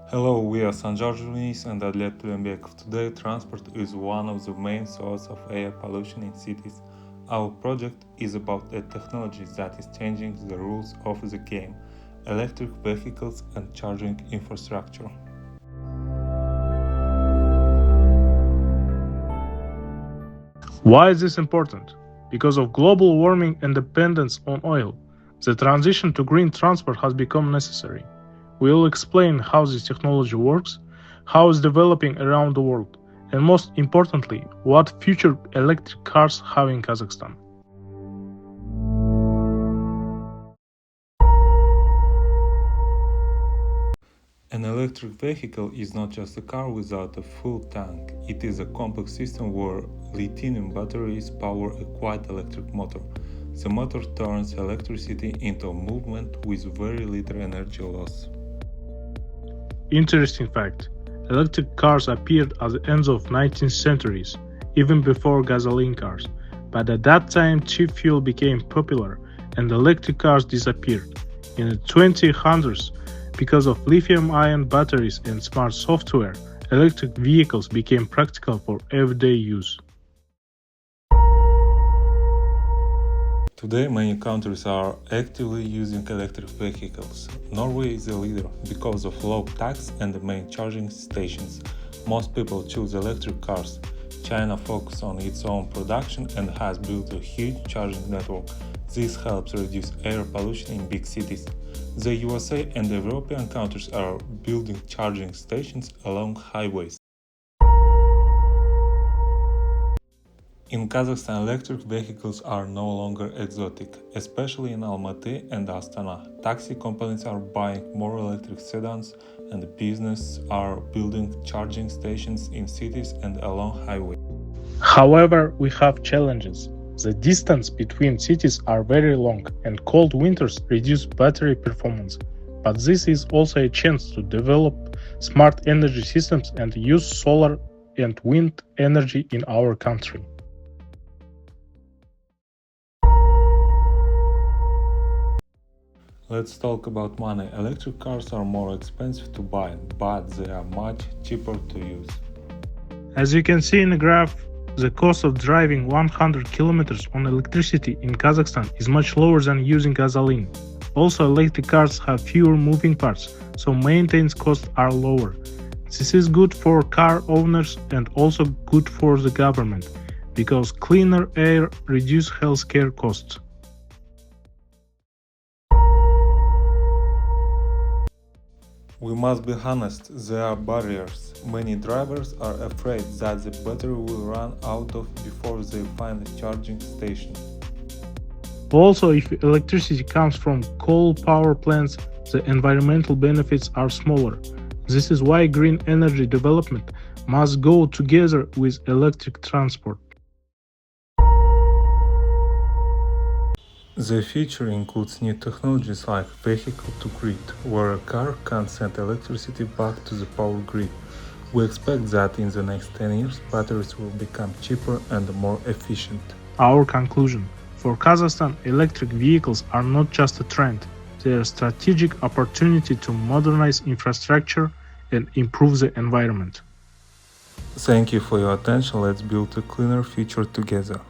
Hello, we are Sanjar Junis and Adlet Tulenbekov. Today, transport is one of the main sources of air pollution in cities. Our project is about a technology that is changing the rules of the game: electric vehicles and charging infrastructure. Why is this important? Because of global warming and dependence on oil, the transition to green transport has become necessary. We will explain how this technology works, how it's developing around the world, and most importantly, what future electric cars have in Kazakhstan. An electric vehicle is not just a car without a full tank. It is a complex system where lithium batteries power a quiet electric motor. The motor turns electricity into a movement with very little energy loss. Interesting fact, electric cars appeared at the end of 19th centuries, even before gasoline cars. But at that time cheap fuel became popular and electric cars disappeared. In the 2000s, because of lithium-ion batteries and smart software, electric vehicles became practical for everyday use. Today, many countries are actively using electric vehicles. Norway is the leader because of low tax and the main charging stations. Most people choose electric cars. China focuses on its own production and has built a huge charging network. This helps reduce air pollution in big cities. The USA and European countries are building charging stations along highways. In Kazakhstan, electric vehicles are no longer exotic, especially in Almaty and Astana. Taxi companies are buying more electric sedans, and businesses are building charging stations in cities and along highways. However, we have challenges. The distance between cities are very long and cold winters reduce battery performance. But this is also a chance to develop smart energy systems and use solar and wind energy in our country. Let's talk about money. Electric cars are more expensive to buy, but they are much cheaper to use. As you can see in the graph, the cost of driving 100 kilometers on electricity in Kazakhstan is much lower than using gasoline. Also, electric cars have fewer moving parts, so maintenance costs are lower. This is good for car owners and also good for the government, because cleaner air reduces healthcare costs. We must be honest, there are barriers. Many drivers are afraid that the battery will run out before they find a charging station. Also, if electricity comes from coal power plants, the environmental benefits are smaller. This is why green energy development must go together with electric transport. The future includes new technologies like vehicle-to-grid, where a car can send electricity back to the power grid. We expect that in the next 10 years, batteries will become cheaper and more efficient. Our conclusion: for Kazakhstan, electric vehicles are not just a trend, they are a strategic opportunity to modernize infrastructure and improve the environment. Thank you for your attention. Let's build a cleaner future together.